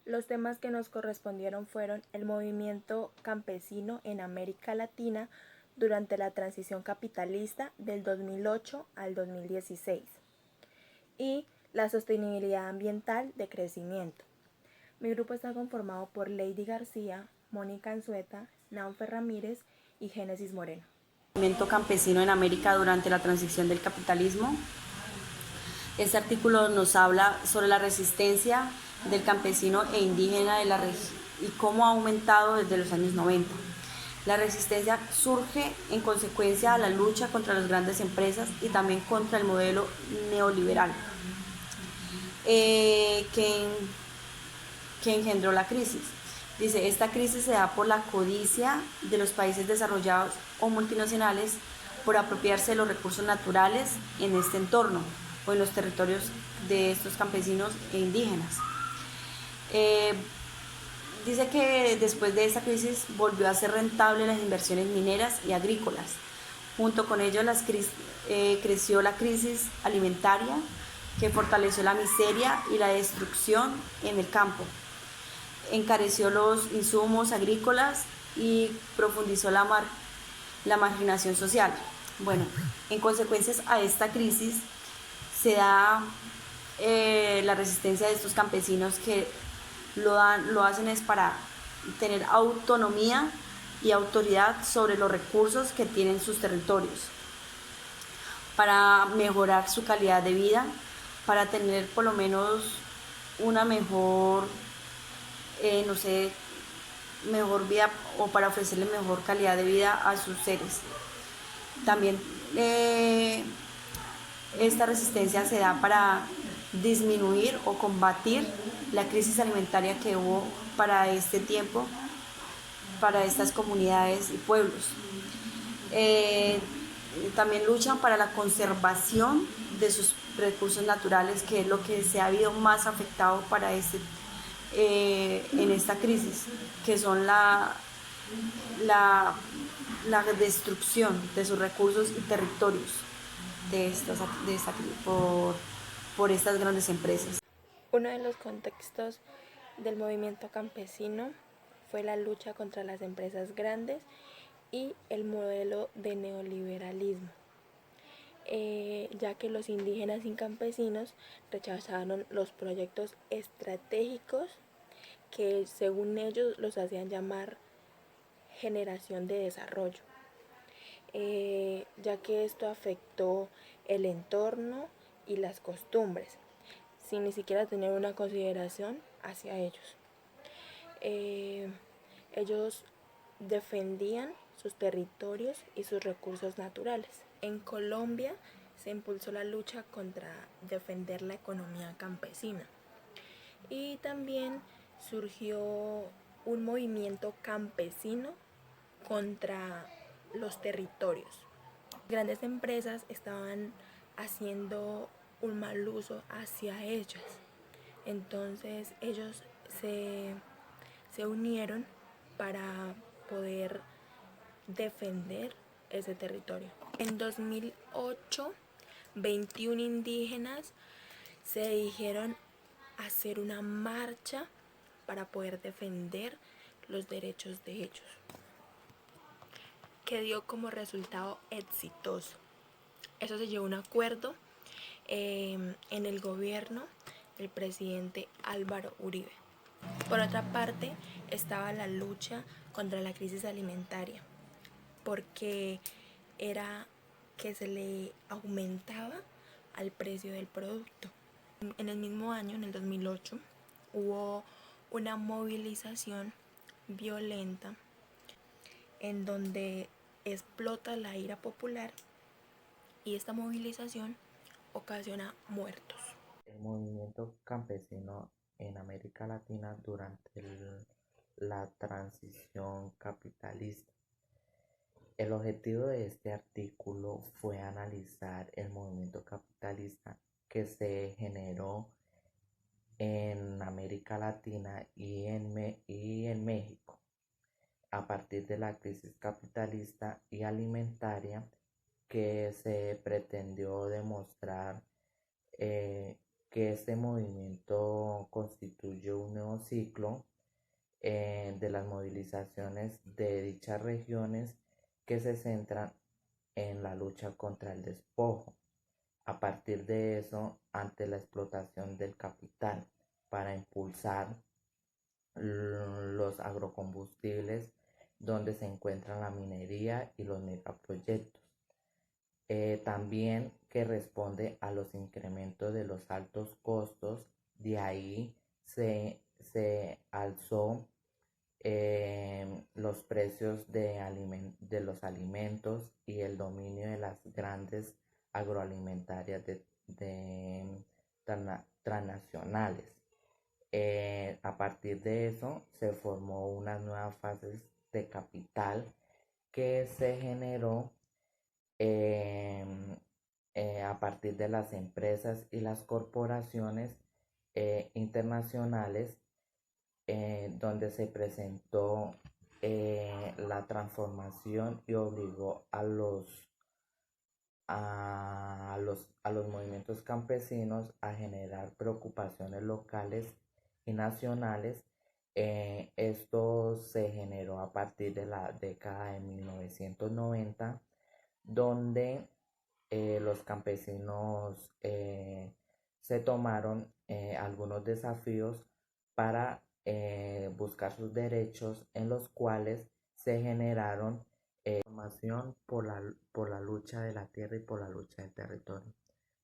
Los temas que nos correspondieron fueron el movimiento campesino en América Latina durante la transición capitalista del 2008 al 2016 y la sostenibilidad ambiental de crecimiento. Mi grupo está conformado por Lady García, Mónica Anzueta, Naufer Ramírez y Génesis Moreno. Movimiento campesino en América durante la transición del capitalismo. Este artículo nos habla sobre la resistencia del campesino e indígena de la región y cómo ha aumentado desde los años 90. La resistencia surge en consecuencia a la lucha contra las grandes empresas y también contra el modelo neoliberal que engendró la crisis. Dice, esta crisis se da por la codicia de los países desarrollados o multinacionales por apropiarse de los recursos naturales en este entorno o en los territorios de estos campesinos e indígenas. Dice que después de esta crisis volvió a ser rentable las inversiones mineras y agrícolas. Junto con ello creció la crisis alimentaria que fortaleció la miseria y la destrucción en el campo. Encareció los insumos agrícolas y profundizó la marginación social. Bueno, en consecuencia a esta crisis se da la resistencia de estos campesinos que lo hacen es para tener autonomía y autoridad sobre los recursos que tienen sus territorios, para mejorar su calidad de vida, para tener por lo menos una mejor, mejor vida o para ofrecerle mejor calidad de vida a sus seres. También esta resistencia se da para disminuir o combatir la crisis alimentaria que hubo para este tiempo, para estas comunidades y pueblos. También luchan para la conservación de sus recursos naturales, que es lo que se ha habido más afectado para en esta crisis, que son la destrucción de sus recursos y territorios por estas grandes empresas. Uno de los contextos del movimiento campesino fue la lucha contra las empresas grandes y el modelo de neoliberalismo, ya que los indígenas y campesinos rechazaron los proyectos estratégicos que según ellos los hacían llamar generación de desarrollo, ya que esto afectó el entorno y las costumbres, sin ni siquiera tener una consideración hacia ellos. Ellos defendían sus territorios y sus recursos naturales. En Colombia se impulsó la lucha contra defender la economía campesina y también surgió un movimiento campesino contra los territorios. Grandes empresas estaban haciendo un mal uso hacia ellas. Entonces ellos se unieron para poder defender ese territorio. En 2008, 21 indígenas se dijeron hacer una marcha para poder defender los derechos de ellos, que dio como resultado exitoso. Eso se llevó a un acuerdo en el gobierno del presidente Álvaro Uribe. Por otra parte, estaba la lucha contra la crisis alimentaria, porque era que se le aumentaba al precio del producto. En el mismo año, en el 2008, hubo una movilización violenta en donde explota la ira popular y esta movilización ocasiona muertos. El movimiento campesino en América Latina durante la transición capitalista. El objetivo de este artículo fue analizar el movimiento capitalista que se generó en América Latina y en México a partir de la crisis capitalista y alimentaria, que se pretendió demostrar que este movimiento constituye un nuevo ciclo de las movilizaciones de dichas regiones que se centran en la lucha contra el despojo. A partir de eso, ante la explotación del capital para impulsar los agrocombustibles, donde se encuentra la minería y los megaproyectos. También que responde a los incrementos de los altos costos, de ahí se alzó los precios de los alimentos y el dominio de las grandes agroalimentarias transnacionales. A partir de eso se formó unas nuevas fases de capital que se generó a partir de las empresas y las corporaciones internacionales, donde se presentó la transformación y obligó a los movimientos campesinos a generar preocupaciones locales y nacionales. Esto se generó a partir de la década de 1990, donde los campesinos se tomaron algunos desafíos para buscar sus derechos, en los cuales se generaron formación por la lucha de la tierra y por la lucha del territorio.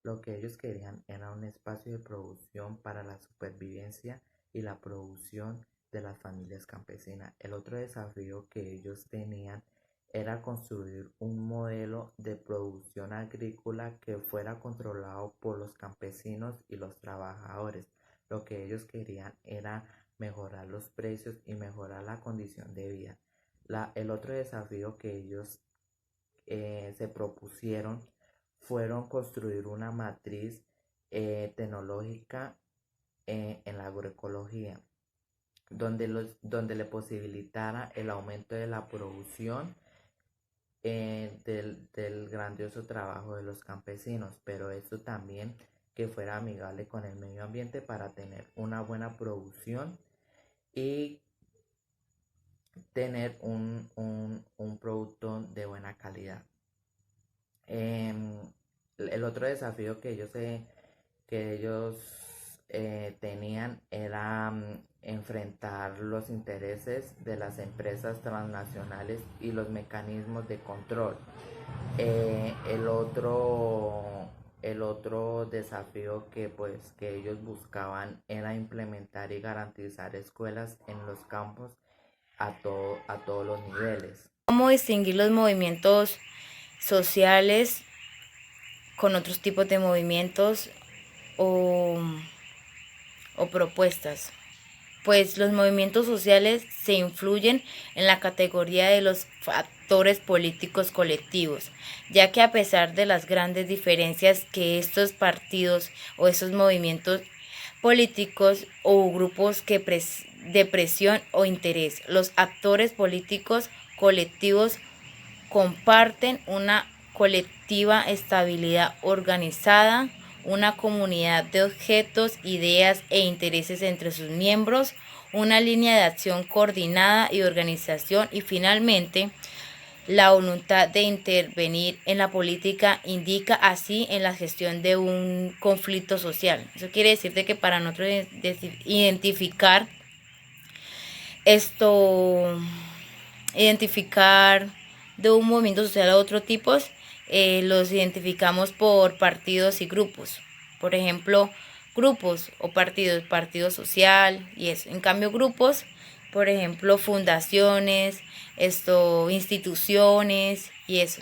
Lo que ellos querían era un espacio de producción para la supervivencia y la producción de las familias campesinas. El otro desafío que ellos tenían era construir un modelo de producción agrícola que fuera controlado por los campesinos y los trabajadores. Lo que ellos querían era mejorar los precios y mejorar la condición de vida. El otro desafío que ellos se propusieron fueron construir una matriz tecnológica en la agroecología, donde le posibilitara el aumento de la producción del grandioso trabajo de los campesinos, pero esto también que fuera amigable con el medio ambiente para tener una buena producción y tener un producto de buena calidad. El otro desafío que ellos tenían era enfrentar los intereses de las empresas transnacionales y los mecanismos de control. El otro desafío que ellos buscaban era implementar y garantizar escuelas en los campos a todos los niveles. ¿Cómo distinguir los movimientos sociales con otros tipos de movimientos o propuestas? Pues los movimientos sociales se influyen en la categoría de los factores políticos colectivos, ya que a pesar de las grandes diferencias que estos partidos o estos movimientos políticos o grupos de presión o interés, los actores políticos colectivos comparten una colectiva estabilidad organizada, una comunidad de objetos, ideas e intereses entre sus miembros, una línea de acción coordinada y organización y finalmente la voluntad de intervenir en la política indica así en la gestión de un conflicto social. Eso quiere decir que para nosotros identificar de un movimiento social a otro tipo, los identificamos por partidos y grupos. Por ejemplo, grupos o partidos, partido social y eso. En cambio, grupos, por ejemplo, fundaciones, instituciones y eso.